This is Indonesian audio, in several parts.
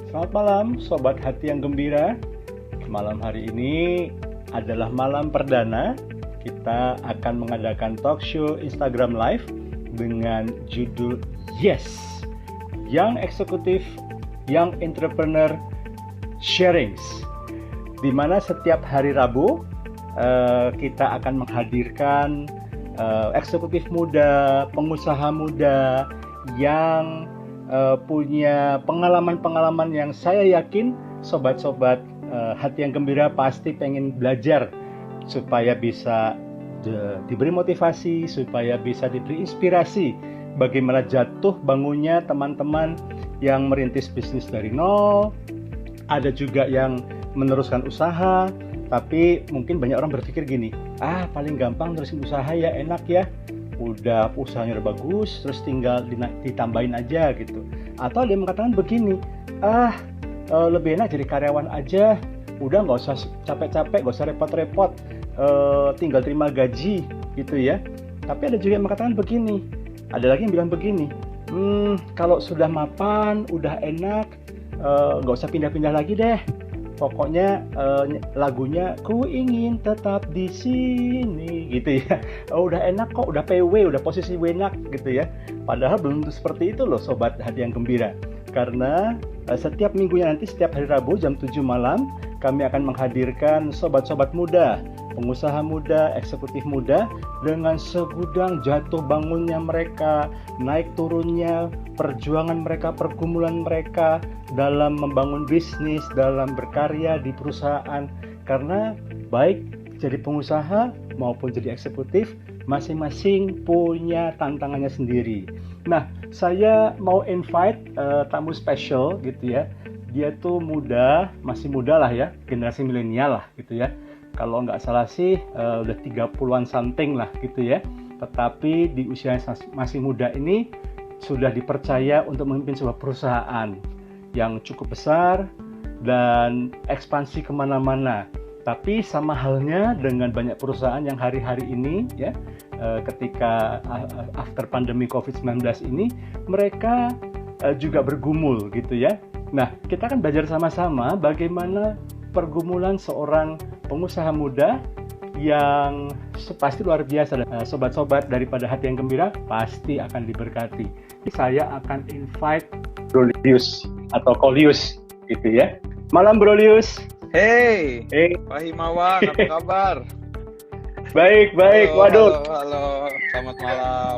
Selamat malam, Sobat Hati yang Gembira. Malam hari ini adalah malam perdana. Kita akan mengadakan talk show Instagram Live dengan judul Yes, Young Executive, Young Entrepreneur Sharings, di mana setiap hari Rabu kita akan menghadirkan eksekutif muda, pengusaha muda yang punya pengalaman-pengalaman yang saya yakin sobat-sobat hati yang gembira pasti pengen belajar supaya bisa diberi motivasi, supaya bisa diberi inspirasi bagaimana jatuh bangunnya teman-teman yang merintis bisnis dari nol. Ada juga yang meneruskan usaha, tapi mungkin banyak orang berpikir gini, paling gampang terusin usaha ya, enak ya, udah usahanya udah bagus, terus tinggal ditambahin aja gitu. Atau dia mengatakan begini, lebih enak jadi karyawan aja, udah nggak usah capek-capek, nggak usah repot-repot, tinggal terima gaji gitu ya. Tapi ada juga yang mengatakan begini, ada lagi yang bilang begini, kalau sudah mapan, udah enak, nggak usah pindah-pindah lagi deh. Pokoknya lagunya ku ingin tetap di sini gitu ya. Udah enak kok, udah PW, udah posisi enak gitu ya. Padahal belum tentu seperti itu loh sobat hati yang gembira. Karena setiap minggunya nanti setiap hari Rabu jam 7 malam kami akan menghadirkan sobat-sobat muda, pengusaha muda, eksekutif muda dengan segudang jatuh bangunnya mereka, naik turunnya, perjuangan mereka, pergumulan mereka dalam membangun bisnis, dalam berkarya di perusahaan. Karena baik jadi pengusaha maupun jadi eksekutif, masing-masing punya tantangannya sendiri. Nah, saya mau invite tamu spesial gitu ya. Dia tuh muda, masih muda lah ya, generasi milenial lah gitu ya. Kalau nggak salah sih udah 30-an something lah gitu ya. Tetapi di usia masih muda ini sudah dipercaya untuk memimpin sebuah perusahaan yang cukup besar dan ekspansi kemana-mana. Tapi sama halnya dengan banyak perusahaan yang hari-hari ini ya, ketika after pandemi COVID-19 ini, mereka juga bergumul gitu ya. Nah, kita akan belajar sama-sama bagaimana pergumulan seorang pengusaha muda yang pasti luar biasa. Sobat-sobat daripada hati yang gembira pasti akan diberkati. Saya akan invite Bro Lius atau Kolius gitu ya. Malam Bro Lius. Hey. Pak Himawan, apa kabar? Baik. Halo, Waduh. halo. Selamat malam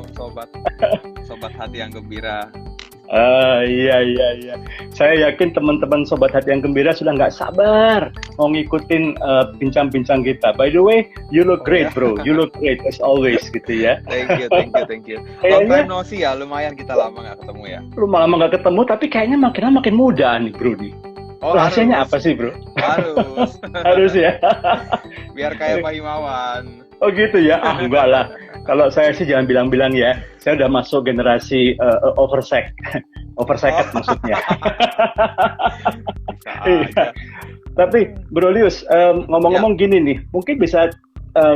sobat hati yang gembira. Iya. Saya yakin teman-teman sobat hati yang gembira sudah nggak sabar mau ngikutin bincang-bincang kita. By the way, you look great, bro. You look great as always, gitu ya. Thank you. Long time no see ya, lumayan kita lama nggak ketemu ya. Lama nggak ketemu, tapi kayaknya makin muda nih, bro nih. Rahasianya apa sih, bro? Harus ya. Biar kayak Pak Himawan. Oh gitu ya? Enggak lah. Kalau saya sih jangan bilang-bilang ya. Saya udah masuk generasi oversecond maksudnya. Iya. Tapi Bro Lius, ngomong-ngomong gini nih, mungkin bisa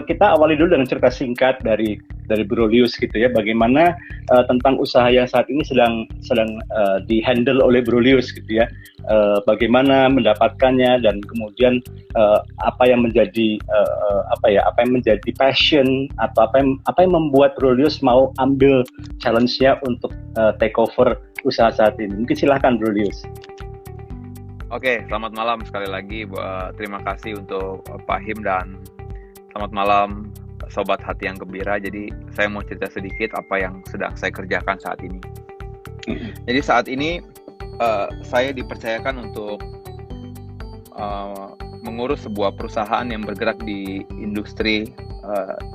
kita awali dulu dengan cerita singkat dari Bro Lius gitu ya. Bagaimana tentang usaha yang saat ini sedang dihandle oleh Bro Lius gitu ya. Bagaimana mendapatkannya dan kemudian apa yang menjadi passion atau apa yang membuat Bro Lius mau ambil challenge-nya untuk take over usaha saat ini. Mungkin silahkan Bro Lius. Oke, selamat malam sekali lagi. Terima kasih untuk Pak Him dan selamat malam sobat hati yang gembira. Jadi saya mau cerita sedikit apa yang sedang saya kerjakan saat ini. Jadi saat ini saya dipercayakan untuk mengurus sebuah perusahaan yang bergerak di industri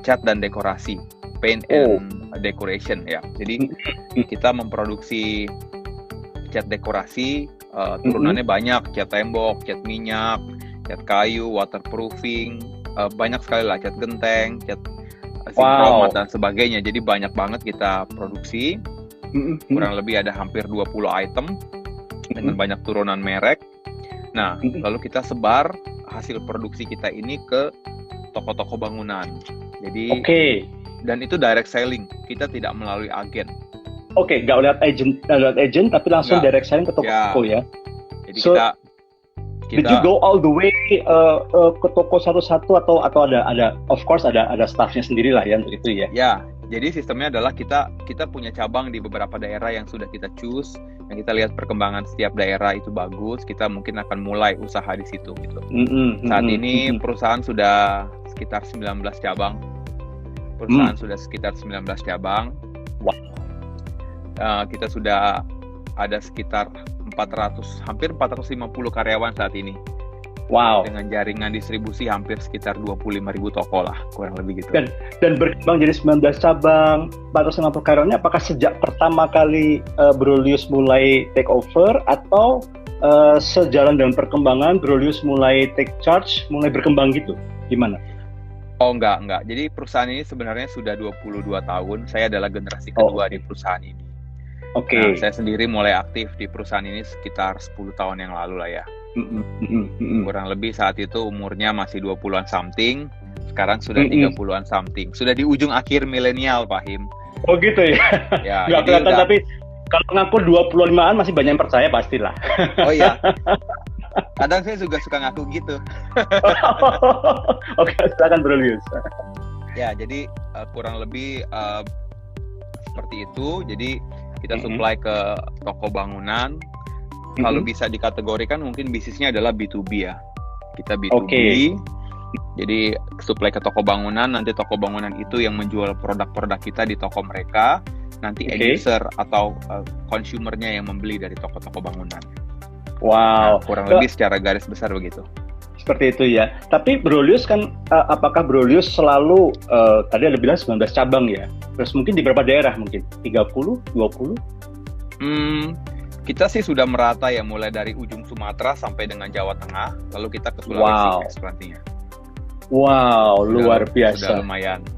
cat dan dekorasi, paint and decoration ya. Jadi kita memproduksi cat dekorasi, turunannya banyak, cat tembok, cat minyak, cat kayu, waterproofing, banyak sekali lah, cat genteng, cat sinkromat dan sebagainya. Jadi banyak banget kita produksi, kurang lebih ada hampir 20 item dengan banyak turunan merek. Nah, lalu kita sebar hasil produksi kita ini ke toko-toko bangunan. Jadi, dan itu direct selling, kita tidak melalui agen. Nggak lewat agent, tapi langsung direct selling ke toko-toko ya. Jadi So, did you kita go all the way ke toko satu-satu atau ada of course ada staffnya sendiri lah ya untuk itu ya. ya, jadi sistemnya adalah kita punya cabang di beberapa daerah yang sudah kita choose, yang kita lihat perkembangan setiap daerah itu bagus, kita mungkin akan mulai usaha di situ gitu. Saat ini perusahaan sudah sekitar 19 cabang. Perusahaan sudah sekitar 19 cabang. Wow. Kita sudah ada sekitar 400, hampir 450 karyawan saat ini. Wow. Dengan jaringan distribusi hampir sekitar 25.000 toko lah, kurang lebih gitu. Dan berkembang jadi 19 cabang, 450 karyawannya, apakah sejak pertama kali Brolius mulai take over atau sejalan dengan perkembangan Brolius mulai take charge, mulai berkembang gitu? Gimana? Oh enggak. Jadi perusahaan ini sebenarnya sudah 22 tahun. Saya adalah generasi kedua di perusahaan ini. Oke. Nah, saya sendiri mulai aktif di perusahaan ini sekitar 10 tahun yang lalu lah ya. Kurang lebih saat itu umurnya masih 20-an something. Sekarang sudah 30-an something. Sudah di ujung akhir milenial, Pak Him. Oh gitu ya? Ya, nggak kelihatan, tapi kalau ngaku 25-an masih banyak yang percaya pastilah. Oh iya. Kadang saya juga suka ngaku gitu. Oke, silakan Brolius. Ya, jadi kurang lebih seperti itu. Jadi kita supply ke toko bangunan. Kalau bisa dikategorikan mungkin bisnisnya adalah B2B ya. Kita B2B. Okay. Jadi supply ke toko bangunan, nanti toko bangunan itu yang menjual produk-produk kita di toko mereka. Nanti end user atau consumernya yang membeli dari toko-toko bangunan. Wow. Nah, kurang lebih secara garis besar begitu. Seperti itu ya. Tapi Brolius kan, apakah Brolius selalu, tadi ada bilang 19 cabang ya? Terus mungkin di berapa daerah mungkin? 30, 20? Kita sih sudah merata ya, mulai dari ujung Sumatera sampai dengan Jawa Tengah. Lalu kita ke Sulawesi ekspansinya. Wow, luar biasa.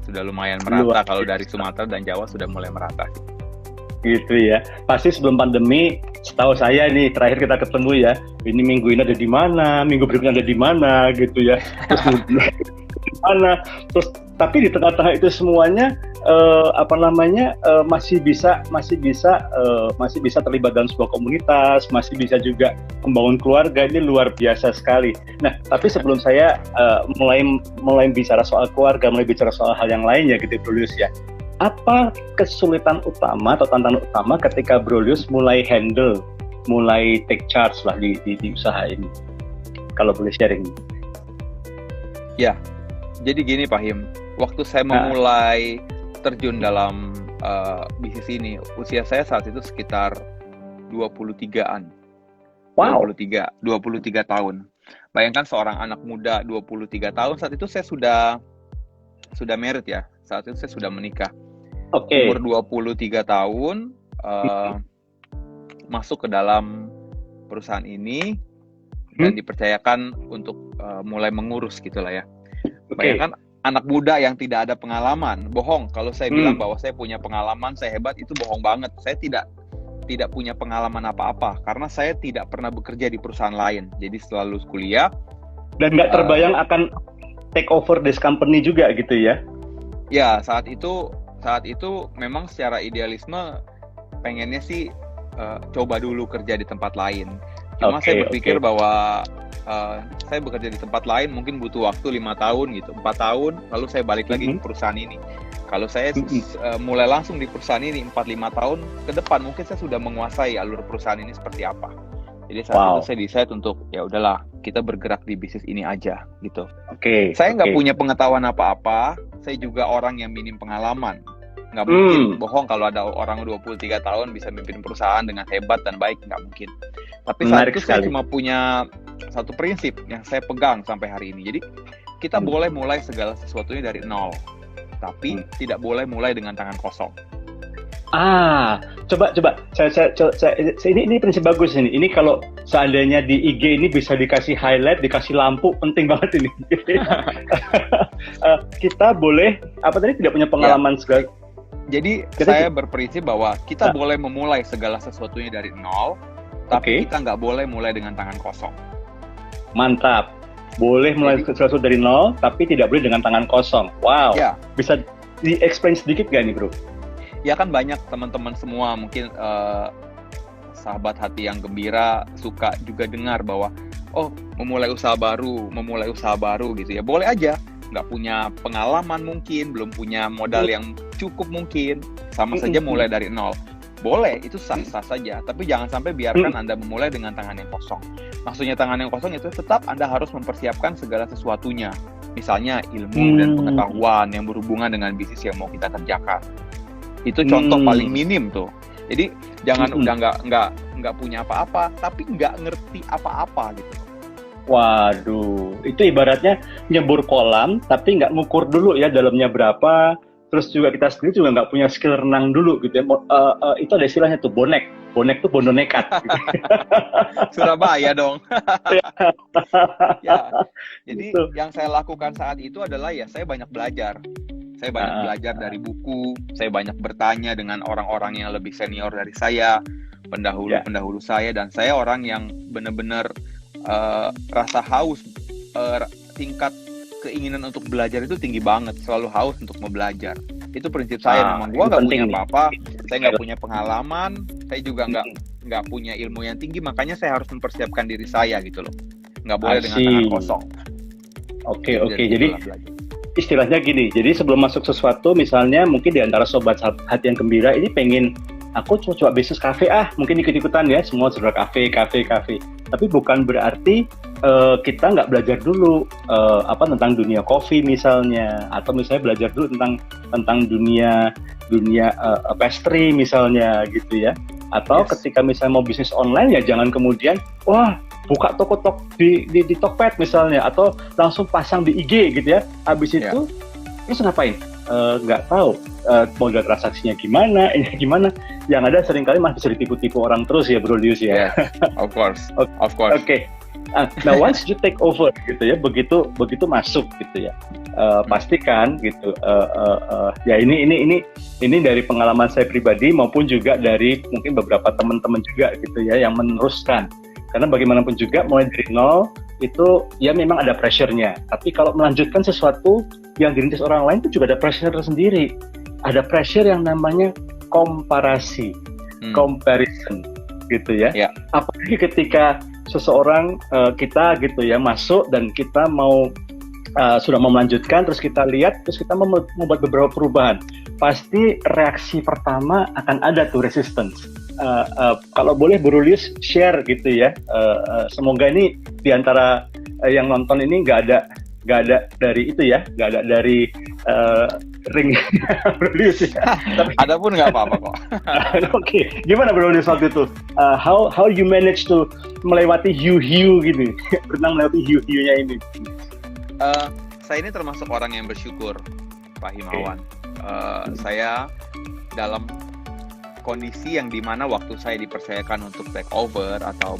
Sudah lumayan merata. Kalau dari Sumatera dan Jawa sudah mulai merata. Gitu ya. Pasti sebelum pandemi, setahu saya nih terakhir kita ketemu ya, ini minggu ini ada di mana, minggu berikutnya ada di mana gitu ya. Terus di mana? Terus tapi di tengah-tengah itu semuanya masih bisa terlibat dalam sebuah komunitas, masih bisa juga membangun keluarga. Ini luar biasa sekali. Nah, tapi sebelum saya mulai bicara soal keluarga, mulai bicara soal hal yang lainnya gitu, Brolius ya. Apa kesulitan utama atau tantangan utama ketika Brolius mulai take charge lah di usaha ini? Kalau boleh sharing. Ya, jadi gini Pak Him, waktu saya memulai terjun dalam bisnis ini, usia saya saat itu sekitar 23-an. Wow. 23 tahun. Bayangkan seorang anak muda 23 tahun, saat itu saya sudah married ya. Saat itu saya sudah menikah. Okay. Umur 23 tahun, masuk ke dalam perusahaan ini dan dipercayakan untuk mulai mengurus gitulah ya. Bayangkan anak muda yang tidak ada pengalaman, bohong. Kalau saya bilang bahwa saya punya pengalaman, saya hebat, itu bohong banget. Saya tidak punya pengalaman apa-apa karena saya tidak pernah bekerja di perusahaan lain. Jadi setelah lulus kuliah dan nggak terbayang akan take over this company juga gitu ya. Ya, saat itu memang secara idealisme pengennya sih coba dulu kerja di tempat lain. Cuma saya berpikir bahwa saya bekerja di tempat lain mungkin butuh waktu 5 tahun gitu, 4 tahun, lalu saya balik lagi ke perusahaan ini. Kalau saya mulai langsung di perusahaan ini 4-5 tahun ke depan, mungkin saya sudah menguasai alur perusahaan ini seperti apa. Jadi saat itu saya decide untuk ya udahlah, kita bergerak di bisnis ini aja gitu. Saya nggak punya pengetahuan apa-apa, saya juga orang yang minim pengalaman. Nggak mungkin bohong kalau ada orang 23 tahun bisa memimpin perusahaan dengan hebat dan baik, nggak mungkin. Tapi saat itu saya cuma punya satu prinsip yang saya pegang sampai hari ini. Jadi kita boleh mulai segala sesuatunya dari nol, tapi tidak boleh mulai dengan tangan kosong. Coba. Ini prinsip bagus ini. Ini kalau seandainya di IG ini bisa dikasih highlight, dikasih lampu, penting banget ini. Kita boleh tidak punya pengalaman segala. Jadi saya berprinsip bahwa kita boleh memulai segala sesuatunya dari nol, tapi kita nggak boleh mulai dengan tangan kosong. Mantap. Boleh mulai sesuatu dari nol, tapi tidak boleh dengan tangan kosong. Wow. Ya. Bisa di-explain sedikit nggak nih, Bro? Ya kan banyak teman-teman semua mungkin sahabat hati yang gembira suka juga dengar bahwa memulai usaha baru gitu ya, boleh aja. Nggak punya pengalaman mungkin, belum punya modal yang cukup mungkin, sama saja mulai dari nol. Boleh, itu sah-sah saja. Tapi jangan sampai biarkan Anda memulai dengan tangan yang kosong. Maksudnya tangan yang kosong itu tetap Anda harus mempersiapkan segala sesuatunya. Misalnya ilmu dan pengetahuan yang berhubungan dengan bisnis yang mau kita kerjakan. Itu contoh paling minim tuh. Jadi jangan udah nggak punya apa-apa, tapi nggak ngerti apa-apa gitu. Waduh, itu ibaratnya nyebur kolam, tapi nggak ngukur dulu ya dalamnya berapa. Terus juga kita sendiri juga nggak punya skill renang dulu gitu ya. Itu ada istilahnya tuh bonek tuh bondo nekat. Gitu. Surabaya dong. Ya, jadi gitu. Yang saya lakukan saat itu adalah ya saya banyak belajar. Saya banyak belajar dari buku. Saya banyak bertanya dengan orang-orang yang lebih senior dari saya, pendahulu saya, dan saya orang yang benar-benar rasa haus, tingkat keinginan untuk belajar itu tinggi banget, selalu haus untuk mau belajar. Itu prinsip saya. Memang gue nggak punya apa-apa, saya nggak punya pengalaman, saya juga nggak punya ilmu yang tinggi, makanya saya harus mempersiapkan diri saya gitu loh. Nggak boleh dengan tangan kosong. Oke. Jadi istilahnya gini, jadi sebelum masuk sesuatu, misalnya mungkin di antara sobat hati yang gembira ini pengen, aku coba bisnis kafe mungkin ikut-ikutan ya, semua sudah kafe. Tapi bukan berarti kita nggak belajar dulu tentang dunia kopi misalnya, atau misalnya belajar dulu tentang dunia pastry misalnya gitu ya. Atau ketika misalnya mau bisnis online ya jangan kemudian buka toko di Tokped misalnya, atau langsung pasang di IG gitu ya. Habis itu terus ngapain? Nggak tahu modal transaksinya gimana, ini gimana. Yang ada seringkali masih bisa ditipu-tipu orang terus ya, Bro Lius ya. Of course. Oke. Nah, once you take over gitu ya, begitu masuk gitu ya, pastikan gitu. Ya ini dari pengalaman saya pribadi maupun juga dari mungkin beberapa teman-teman juga gitu ya yang meneruskan. Karena bagaimanapun juga mulai dari nol itu ya memang ada pressure-nya. Tapi kalau melanjutkan sesuatu yang dirintis orang lain itu juga ada pressure sendiri. Ada pressure yang namanya komparasi, comparison gitu ya. Apalagi ketika seseorang kita gitu ya masuk dan kita sudah mau melanjutkan, terus kita lihat, terus kita membuat beberapa perubahan, pasti reaksi pertama akan ada tuh resistance. Kalau boleh Bro Lius share gitu ya, semoga ini diantara yang nonton ini nggak ada dari itu ya, nggak ada dari ring Bro Lius ya. Tapi ada pun nggak apa-apa kok. Oke. Gimana Bro Lius waktu itu? How you manage to melewati hiu-hiu gitu, berenang melewati hiu-hiunya ini? Saya ini termasuk orang yang bersyukur, Pak Himawan. Saya dalam kondisi yang dimana waktu saya dipercayakan untuk take over atau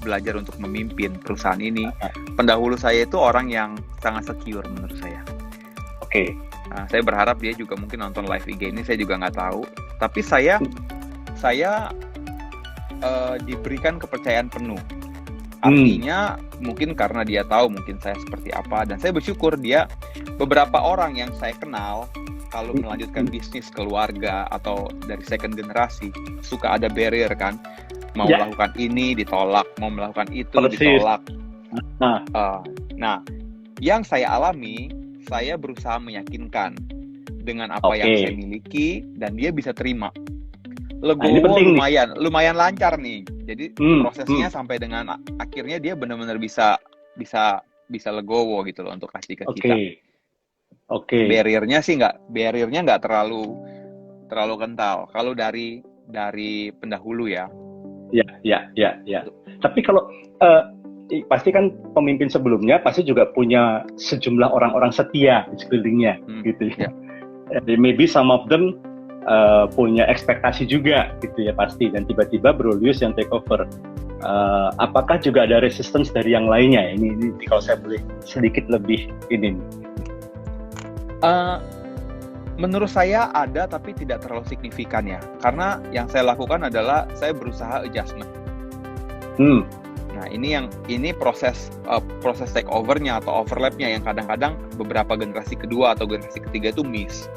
belajar untuk memimpin perusahaan ini, pendahulu saya itu orang yang sangat secure menurut saya. Oke. Saya berharap dia juga mungkin nonton live IG ini, saya juga nggak tahu. Tapi saya diberikan kepercayaan penuh. Artinya mungkin karena dia tahu mungkin saya seperti apa, dan saya bersyukur dia beberapa orang yang saya kenal kalau melanjutkan bisnis keluarga atau dari second generasi suka ada barrier kan, mau melakukan ini ditolak, mau melakukan itu ditolak. Nah, yang saya alami, saya berusaha meyakinkan dengan apa yang saya miliki dan dia bisa terima. Legowo lumayan lancar nih. Jadi prosesnya sampai dengan akhirnya dia benar-benar bisa legowo gitu loh untuk kasih ke kita. Oke. Barriernya nggak terlalu kental. Kalau dari pendahulu ya. Ya. Tapi kalau pasti kan pemimpin sebelumnya pasti juga punya sejumlah orang-orang setia di sekelilingnya, gitu ya. Maybe some of them punya ekspektasi juga gitu ya pasti, dan tiba-tiba Bro Lius yang take over. Apakah juga ada resistance dari yang lainnya? Ini kalau saya boleh sedikit lebih ini. Menurut saya ada, tapi tidak terlalu signifikan ya. Karena yang saya lakukan adalah saya berusaha adjustment. Nah ini proses take overnya atau overlapnya yang kadang-kadang beberapa generasi kedua atau generasi ketiga itu miss.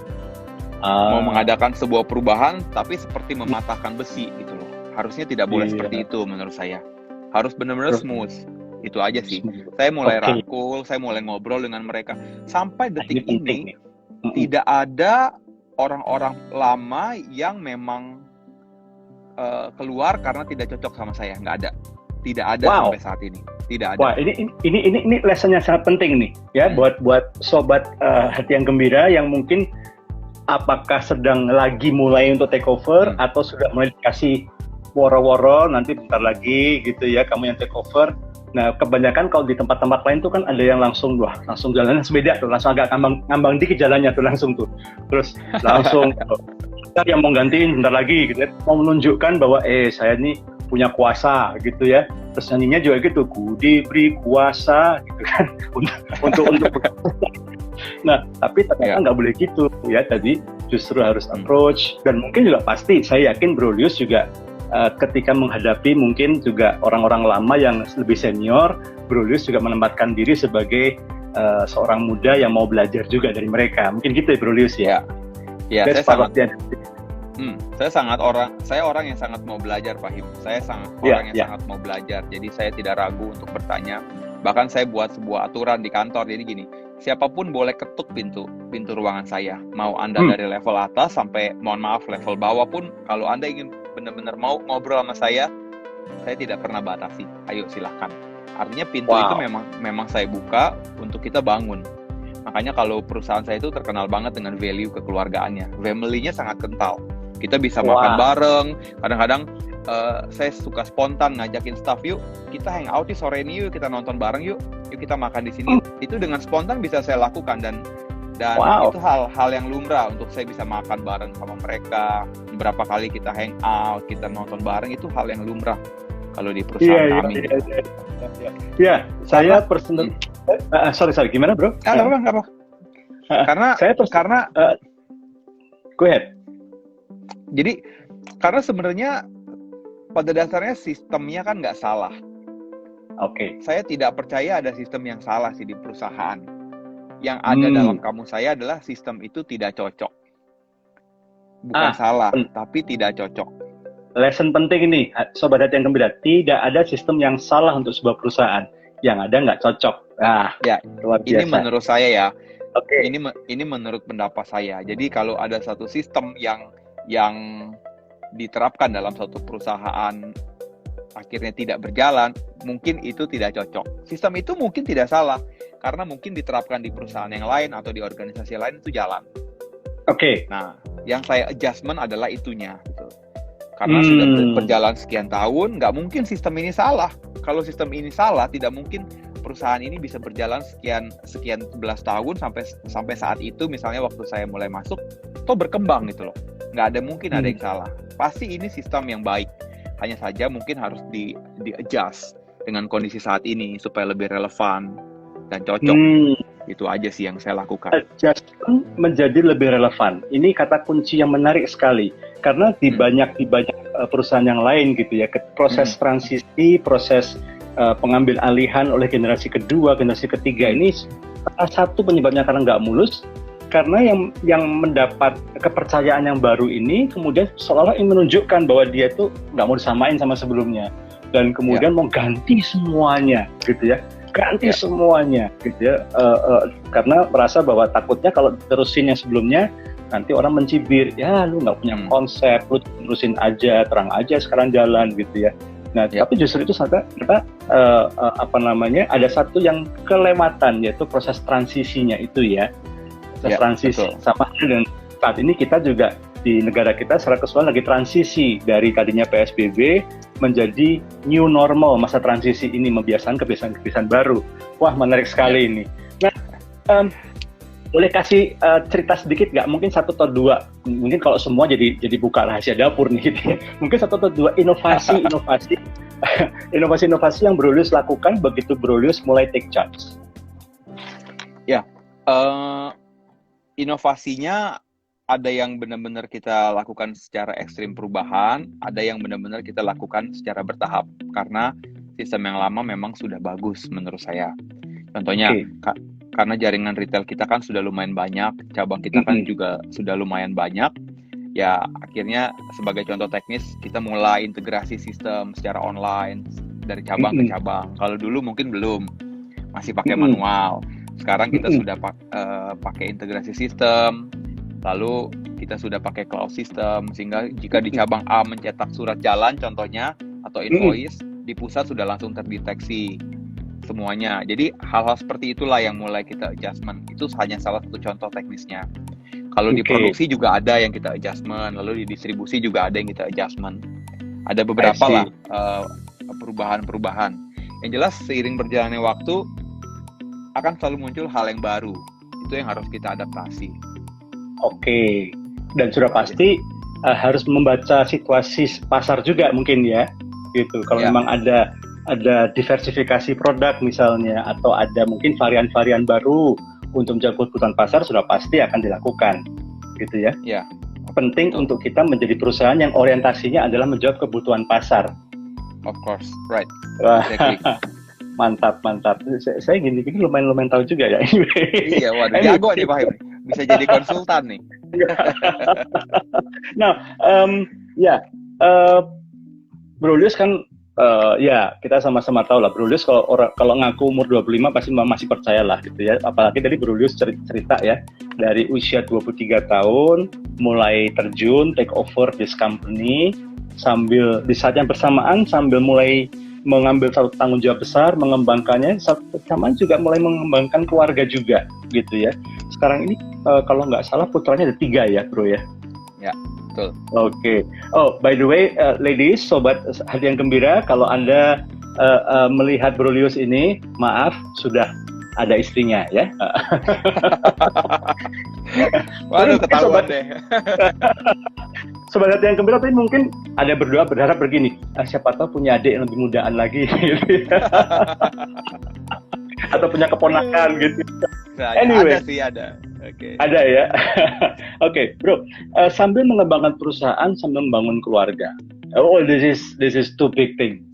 Mau mengadakan sebuah perubahan tapi seperti mematahkan besi gitu loh. Harusnya tidak boleh seperti itu menurut saya. Harus benar-benar smooth. Itu aja sih. Saya mulai rangkul, saya mulai ngobrol dengan mereka. Sampai detik ini tidak ada orang-orang lama yang memang keluar karena tidak cocok sama saya. Nggak ada. Tidak ada sampai saat ini. Tidak ada. Wah, ini lesson yang sangat penting nih ya buat sobat hati yang gembira yang mungkin apakah sedang lagi mulai untuk take over atau sudah mulai dikasih woro-woro nanti bentar lagi gitu ya kamu yang take over. Nah, kebanyakan kalau di tempat-tempat lain tuh kan ada yang langsung jalannya sepeda tuh, langsung agak ngambang dikit jalannya tuh langsung tuh. Terus langsung yang mau gantiin bentar lagi gitu ya, mau menunjukkan bahwa saya ini punya kuasa gitu ya. Terus nyanyinya juga gitu, ku diberi kuasa gitu kan untuk Nah, tapi ternyata nggak boleh gitu ya. Tadi justru harus approach dan mungkin juga pasti saya yakin Bro Lius juga ketika menghadapi mungkin juga orang-orang lama yang lebih senior, Bro Lius juga menempatkan diri sebagai seorang muda yang mau belajar juga dari mereka. Mungkin gitu ya Bro Lius ya. Ya, saya orang yang sangat mau belajar, Fahim. Saya orang yang sangat mau belajar. Jadi saya tidak ragu untuk bertanya. Bahkan saya buat sebuah aturan di kantor. Jadi gini, siapapun boleh ketuk pintu ruangan saya. Mau Anda dari level atas sampai mohon maaf level bawah pun, kalau Anda ingin benar-benar mau ngobrol sama saya tidak pernah batasi. Ayo silahkan. Artinya pintu itu memang saya buka untuk kita bangun. Makanya kalau perusahaan saya itu terkenal banget dengan value kekeluargaannya. Family-nya sangat kental. Kita bisa makan bareng. Kadang-kadang saya suka spontan ngajakin staff, yuk kita hangout di sore ini, yuk kita nonton bareng, yuk kita makan di sini. Itu dengan spontan bisa saya lakukan dan itu hal yang lumrah untuk saya bisa makan bareng sama mereka. Berapa kali kita hangout, kita nonton bareng, itu hal yang lumrah kalau di perusahaan kami. Iya, saya personal. Sorry, gimana bro? Apa? Karena go ahead. Jadi karena sebenarnya pada dasarnya sistemnya kan nggak salah. Oke. Saya tidak percaya ada sistem yang salah sih di perusahaan. Yang ada dalam kamus saya adalah sistem itu tidak cocok. Bukan salah, tapi tidak cocok. Lesson penting ini, Sobat Hati yang Gembira. Tidak ada sistem yang salah untuk sebuah perusahaan. Yang ada nggak cocok. Luar biasa. Ini menurut saya ya. Oke. Ini menurut pendapat saya. Jadi kalau ada satu sistem yang diterapkan dalam satu perusahaan akhirnya tidak berjalan, mungkin itu tidak cocok. Sistem itu mungkin tidak salah, karena mungkin diterapkan di perusahaan yang lain atau di organisasi lain itu jalan. Oke. Nah, yang saya adjustment adalah itunya. Gitu. Karena sudah berjalan sekian tahun, nggak mungkin sistem ini salah. Kalau sistem ini salah, tidak mungkin perusahaan ini bisa berjalan sekian 11 tahun sampai saat itu, misalnya waktu saya mulai masuk, toh berkembang gitu loh. Nggak ada mungkin ada yang salah. Pasti ini sistem yang baik. Hanya saja mungkin harus di-adjust dengan kondisi saat ini supaya lebih relevan dan cocok. Itu aja sih yang saya lakukan. Adjustment menjadi lebih relevan. Ini kata kunci yang menarik sekali. Karena di banyak perusahaan yang lain gitu ya, proses transisi, proses pengambil alihan oleh generasi kedua, generasi ketiga ini salah satu penyebabnya karena nggak mulus. Karena yang mendapat kepercayaan yang baru ini kemudian seolah-olah ingin menunjukkan bahwa dia itu nggak mau disamain sama sebelumnya dan kemudian mau ganti semuanya gitu ya, semuanya gitu ya, karena merasa bahwa takutnya kalau terusin yang sebelumnya nanti orang mencibir, ya lu nggak punya konsep, lu terusin aja, terang aja sekarang jalan gitu ya. Nah tapi justru itu kita ada satu yang kelewatan, yaitu proses transisinya itu ya. Transisi sama dengan saat ini kita juga di negara kita secara keseluruhan lagi transisi dari tadinya PSBB menjadi new normal, masa transisi ini membiasakan kebiasaan baru. Wah menarik sekali ini. Nah boleh kasih cerita sedikit nggak? Mungkin 1 atau 2. Mungkin kalau semua jadi buka rahasia dapur nih gitu ya. Mungkin 1 atau 2 inovasi yang Bro Lius lakukan begitu Bro Lius mulai take charge. Ya. Inovasinya ada yang benar-benar kita lakukan secara ekstrim perubahan, ada yang benar-benar kita lakukan secara bertahap karena sistem yang lama memang sudah bagus menurut saya. Contohnya karena jaringan retail kita kan sudah lumayan banyak, cabang kita kan juga sudah lumayan banyak. Ya akhirnya sebagai contoh teknis kita mulai integrasi sistem secara online dari cabang ke cabang. Kalau dulu mungkin belum, masih pakai manual. Sekarang kita sudah pakai integrasi sistem, lalu kita sudah pakai cloud system, sehingga jika di cabang A mencetak surat jalan contohnya atau invoice, di pusat sudah langsung terdeteksi semuanya. Jadi hal-hal seperti itulah yang mulai kita adjustment. Itu hanya salah satu contoh teknisnya. Kalau di produksi juga ada yang kita adjustment, lalu di distribusi juga ada yang kita adjustment. Ada beberapa lah perubahan-perubahan. Yang jelas seiring berjalannya waktu akan selalu muncul hal yang baru. Itu yang harus kita adaptasi. Oke. Dan sudah pasti harus membaca situasi pasar juga mungkin ya. Gitu. Kalau memang ada diversifikasi produk misalnya, atau ada mungkin varian-varian baru untuk menjawab kebutuhan pasar, sudah pasti akan dilakukan, gitu ya. Ya. Penting untuk kita menjadi perusahaan yang orientasinya adalah menjawab kebutuhan pasar. Of course, right. Exactly. Mantap. Saya gini-gini lumayan tahu juga ya. Iya, waduh, jago nih Pak Him. Bisa jadi konsultan nih. Nah, Bro Lius kan, kita sama-sama tahu lah, Bro Lius kalau ngaku umur 25 pasti masih percaya lah gitu ya. Apalagi tadi Bro Lius cerita ya, dari usia 23 tahun mulai terjun take over this company, sambil di saat yang bersamaan sambil mulai mengambil satu tanggung jawab besar, mengembangkannya, saat bersamaan juga mulai mengembangkan keluarga juga gitu ya. Sekarang ini kalau nggak salah putranya ada 3 ya Bro ya? Ya, betul. Oke. Oh, by the way, ladies, sobat hati yang gembira, kalau Anda melihat Bro Lius ini, maaf, sudah ada istrinya ya. Waduh, ketahuan deh. Sobat hati yang gembira, tapi mungkin ada berharap begini, siapa tahu punya adik yang lebih mudaan lagi, atau punya keponakan gitu. Anyway, ada sih, ada. Okay. Ada ya. Oke, Bro. Sambil mengembangkan perusahaan, sambil membangun keluarga. Oh, this is two big thing.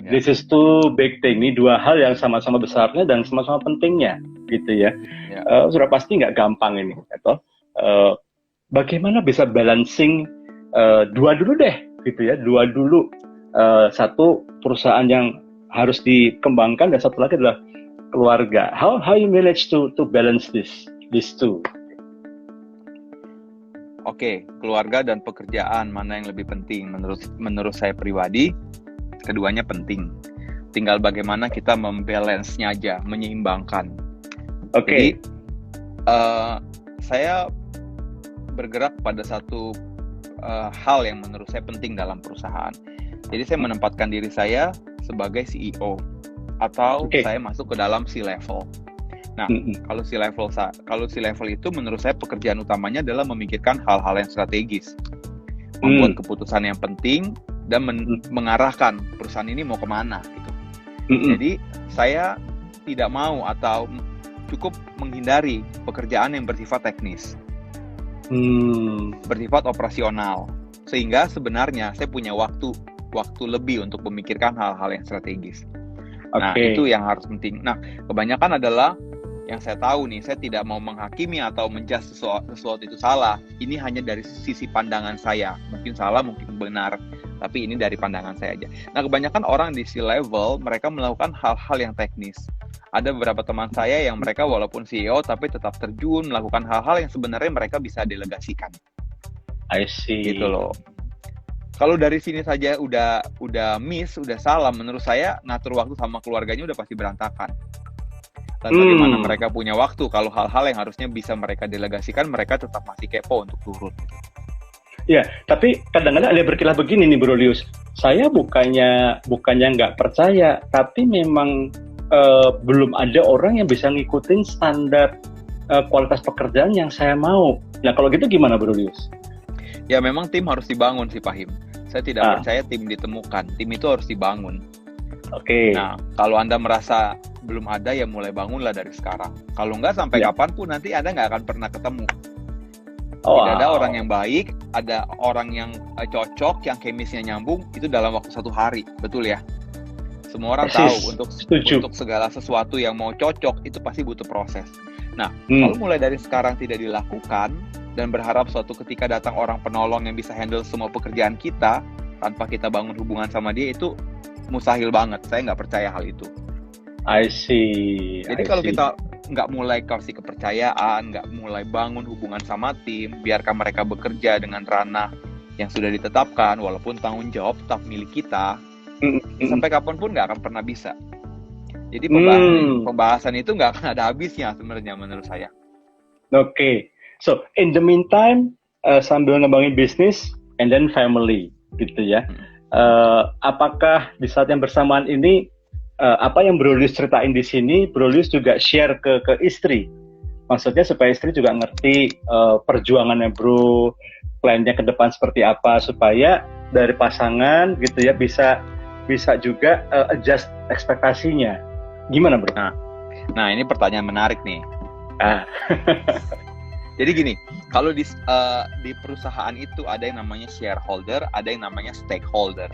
Yeah. This is two big thing. Ini 2 hal yang sama-sama besarnya dan sama-sama pentingnya, gitu ya. Yeah. Sudah pasti nggak gampang ini, atau bagaimana bisa balancing 2 dulu deh, gitu ya. 2 dulu. Satu perusahaan yang harus dikembangkan dan satu lagi adalah keluarga. How you manage to balance these two? Oke, keluarga dan pekerjaan mana yang lebih penting? Menurut saya pribadi, keduanya penting. Tinggal bagaimana kita membalance-nya aja, menyeimbangkan. Oke. Jadi, saya bergerak pada satu hal yang menurut saya penting dalam perusahaan. Jadi saya menempatkan diri saya sebagai CEO atau saya masuk ke dalam C-level. Nah, kalau C-level itu menurut saya pekerjaan utamanya adalah memikirkan hal-hal yang strategis, membuat keputusan yang penting dan mengarahkan perusahaan ini mau kemana gitu. Jadi saya tidak mau atau cukup menghindari pekerjaan yang bersifat teknis, bersifat operasional, sehingga sebenarnya saya punya waktu lebih untuk memikirkan hal-hal yang strategis. Nah, itu yang harus penting. Nah, kebanyakan adalah yang saya tahu nih, saya tidak mau menghakimi atau menjudge sesuatu itu salah. Ini hanya dari sisi pandangan saya. Mungkin salah, mungkin benar, tapi ini dari pandangan saya aja. Nah, kebanyakan orang di C-level, mereka melakukan hal-hal yang teknis. Ada beberapa teman saya yang mereka walaupun CEO, tapi tetap terjun melakukan hal-hal yang sebenarnya mereka bisa delegasikan. I see. Gitu loh. Kalau dari sini saja udah miss, udah salah, menurut saya ngatur waktu sama keluarganya udah pasti berantakan. Dan bagaimana mereka punya waktu kalau hal-hal yang harusnya bisa mereka delegasikan, mereka tetap masih kepo untuk turun. Ya, tapi kadang-kadang ada berkilah begini nih Bro Lius. Saya bukannya nggak percaya, tapi memang belum ada orang yang bisa ngikutin standar kualitas pekerjaan yang saya mau. Nah, kalau gitu gimana Bro Lius? Ya, memang tim harus dibangun sih Pak Him. Saya tidak percaya tim ditemukan. Tim itu harus dibangun. Oke. Nah, kalau Anda merasa belum ada, ya mulai bangunlah dari sekarang. Kalau nggak, sampai kapanpun nanti Anda nggak akan pernah ketemu. Tidak ada orang yang baik, ada orang yang cocok, yang chemisnya nyambung, itu dalam waktu 1 hari. Betul ya? Semua orang tahu untuk segala sesuatu yang mau cocok, itu pasti butuh proses. Nah, kalau mulai dari sekarang tidak dilakukan, dan berharap suatu ketika datang orang penolong yang bisa handle semua pekerjaan kita tanpa kita bangun hubungan sama dia, itu mustahil banget. Saya nggak percaya hal itu. I see. Jadi kalau kita nggak mulai kasih kepercayaan, nggak mulai bangun hubungan sama tim, biarkan mereka bekerja dengan ranah yang sudah ditetapkan, walaupun tanggung jawab tetap milik kita, sampai kapanpun nggak akan pernah bisa. Jadi pembahasan itu nggak akan ada habisnya sebenarnya menurut saya. Oke. So, in the meantime, sambil ngembangin bisnis and then family, gitu ya. Apakah di saat yang bersamaan ini, apa yang Bro Lius ceritain di sini, Bro Lius juga share ke istri? Maksudnya supaya istri juga ngerti perjuangannya Bro, plannya ke depan seperti apa, supaya dari pasangan gitu ya bisa juga adjust ekspektasinya. Gimana Bro? Nah ini pertanyaan menarik nih. Jadi gini, kalau di perusahaan itu ada yang namanya shareholder, ada yang namanya stakeholder.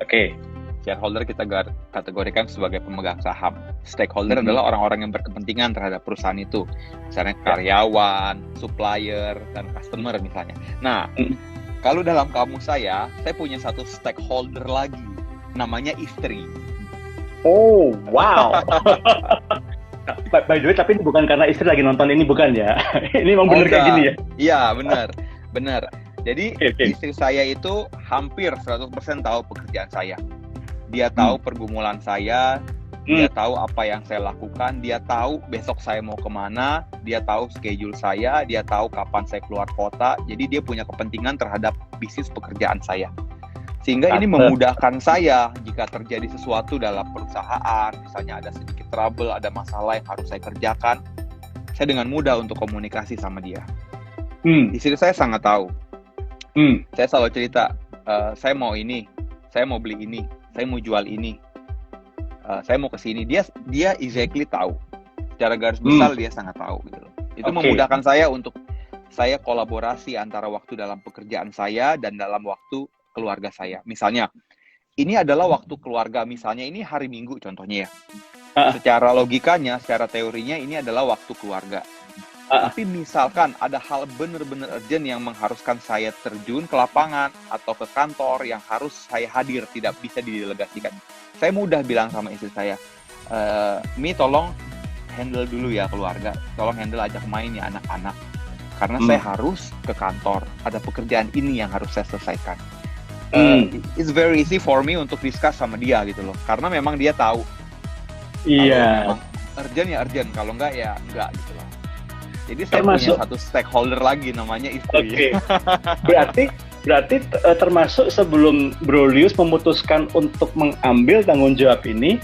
Oke. Shareholder kita kategorikan sebagai pemegang saham. Stakeholder adalah orang-orang yang berkepentingan terhadap perusahaan itu. Misalnya karyawan, supplier, dan customer misalnya. Nah, kalau dalam kamus saya punya satu stakeholder lagi. Namanya istri. Oh, wow. By the way, tapi ini bukan karena istri lagi nonton ini, bukan ya? Ini memang benar kayak gini ya? Iya, benar. Jadi istri saya itu hampir 100% tahu pekerjaan saya. Dia tahu pergumulan saya, dia tahu apa yang saya lakukan, dia tahu besok saya mau kemana, dia tahu schedule saya, dia tahu kapan saya keluar kota. Jadi dia punya kepentingan terhadap bisnis pekerjaan saya. Sehingga ini memudahkan saya jika terjadi sesuatu dalam perusahaan, misalnya ada sedikit trouble, ada masalah yang harus saya kerjakan, saya dengan mudah untuk komunikasi sama dia. Istri saya sangat tahu. Saya selalu cerita, saya mau ini, saya mau beli ini, saya mau jual ini, saya mau kesini. Dia exactly tahu. Secara garis besar dia sangat tahu gitu loh. Itu memudahkan saya untuk saya kolaborasi antara waktu dalam pekerjaan saya dan dalam waktu keluarga saya. Misalnya, ini adalah waktu keluarga. Misalnya ini hari Minggu contohnya ya. Secara logikanya, secara teorinya ini adalah waktu keluarga. Tapi misalkan ada hal benar-benar urgent yang mengharuskan saya terjun ke lapangan atau ke kantor yang harus saya hadir, tidak bisa didelegasikan. Saya mudah bilang sama istri saya, Mi tolong handle dulu ya keluarga, tolong handle ajak main ya anak-anak. Karena saya harus ke kantor, ada pekerjaan ini yang harus saya selesaikan. It's very easy for me untuk discuss sama dia gitu loh, karena memang dia tahu. Iya. Kalau urgent ya urgent, kalau enggak ya enggak gitu loh. Jadi saya punya satu stakeholder lagi namanya istri. Berarti termasuk sebelum Bro Lius memutuskan untuk mengambil tanggung jawab ini,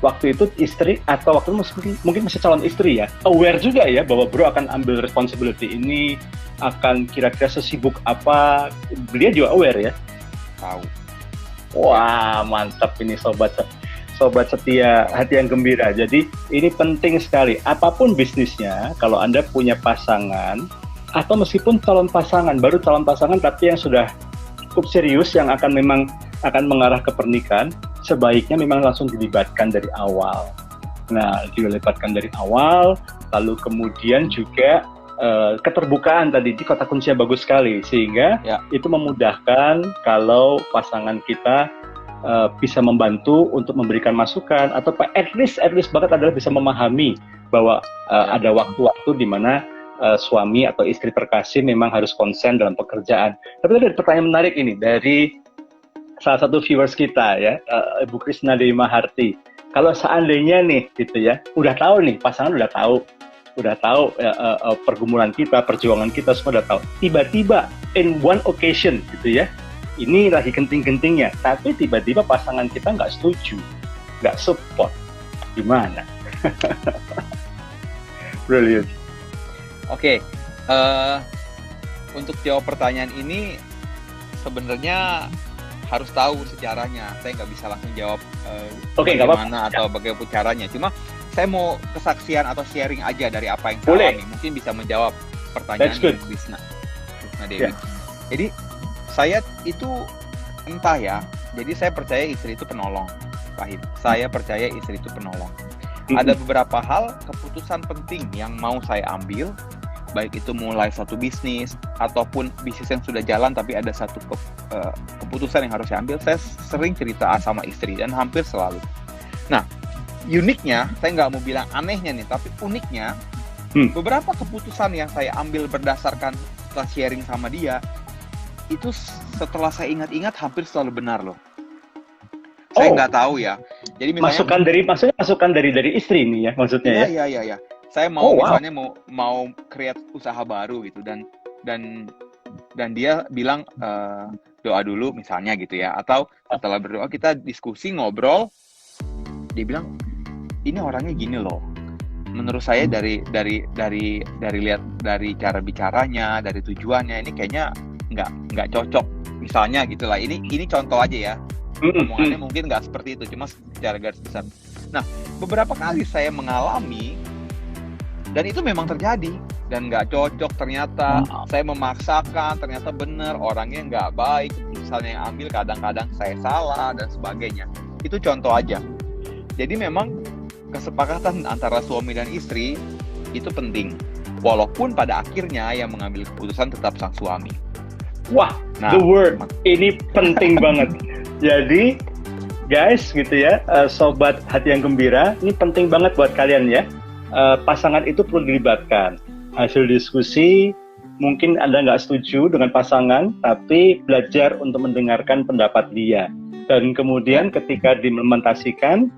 waktu itu istri atau waktu itu mungkin masih calon istri ya, aware juga ya bahwa Bro akan ambil responsibility ini, akan kira-kira sesibuk apa, dia juga aware ya? Tahu. Wah, mantap ini sobat setia hati yang gembira. Jadi ini penting sekali. Apapun bisnisnya, kalau Anda punya pasangan, atau meskipun calon pasangan, baru calon pasangan tapi yang sudah cukup serius, yang akan mengarah ke pernikahan, sebaiknya memang langsung dilibatkan dari awal. Nah, dilibatkan dari awal, lalu kemudian juga keterbukaan tadi, di kata kuncinya bagus sekali, sehingga itu memudahkan kalau pasangan kita bisa membantu untuk memberikan masukan, atau at least banget adalah bisa memahami bahwa ada waktu-waktu di mana suami atau istri terkasih memang harus konsen dalam pekerjaan. Tapi ada pertanyaan menarik ini dari salah satu viewers kita ya, Ibu Krisna Dewi Maharti. Kalau seandainya nih gitu ya, udah tahu nih, pasangan udah tahu pergumulan kita, perjuangan kita semua udah tahu. Tiba-tiba in one occasion gitu ya, ini lagi genting-gentingnya, tapi tiba-tiba pasangan kita nggak setuju, nggak support, gimana? Brilliant. Oke, untuk jawab pertanyaan ini sebenarnya harus tahu sejarahnya. Saya nggak bisa langsung jawab bagaimana atau bagaimana caranya. Cuma saya mau kesaksian atau sharing aja dari apa yang saya alami. Mungkin bisa menjawab pertanyaan Krisna Dewi. Jadi saya itu entah ya, jadi saya percaya istri itu penolong, Fahid. Saya percaya istri itu penolong. Ada beberapa hal, keputusan penting yang mau saya ambil, baik itu mulai satu bisnis ataupun bisnis yang sudah jalan tapi ada satu keputusan yang harus diambil, saya sering cerita sama istri dan hampir selalu. Nah, uniknya, saya nggak mau bilang anehnya nih, tapi uniknya, beberapa keputusan yang saya ambil berdasarkan setelah sharing sama dia, itu setelah saya ingat-ingat hampir selalu benar loh. Saya nggak tahu ya. Jadi misalnya masukan dari istri ini ya maksudnya ya. Iya. Saya mau misalnya mau create usaha baru gitu dan dia bilang doa dulu misalnya gitu ya, atau setelah berdoa kita diskusi ngobrol, dia bilang ini orangnya gini loh. Menurut saya dari lihat dari cara bicaranya, dari tujuannya ini kayaknya nggak cocok misalnya gitulah. Ini contoh aja ya. Omongannya mungkin nggak seperti itu, cuma secara garis besar. Nah, beberapa kali saya mengalami dan itu memang terjadi dan nggak cocok ternyata. Saya memaksakan, ternyata benar orangnya nggak baik, keputusan yang ambil kadang-kadang saya salah dan sebagainya. Itu contoh aja. Jadi memang kesepakatan antara suami dan istri itu penting, walaupun pada akhirnya yang mengambil keputusan tetap sang suami. Wah, the word ini penting banget. Jadi guys gitu ya, sobat hati yang gembira, ini penting banget buat kalian ya. Pasangan itu perlu dilibatkan. Hasil diskusi, mungkin Anda nggak setuju dengan pasangan, tapi belajar untuk mendengarkan pendapat dia. Dan kemudian ketika diimplementasikan,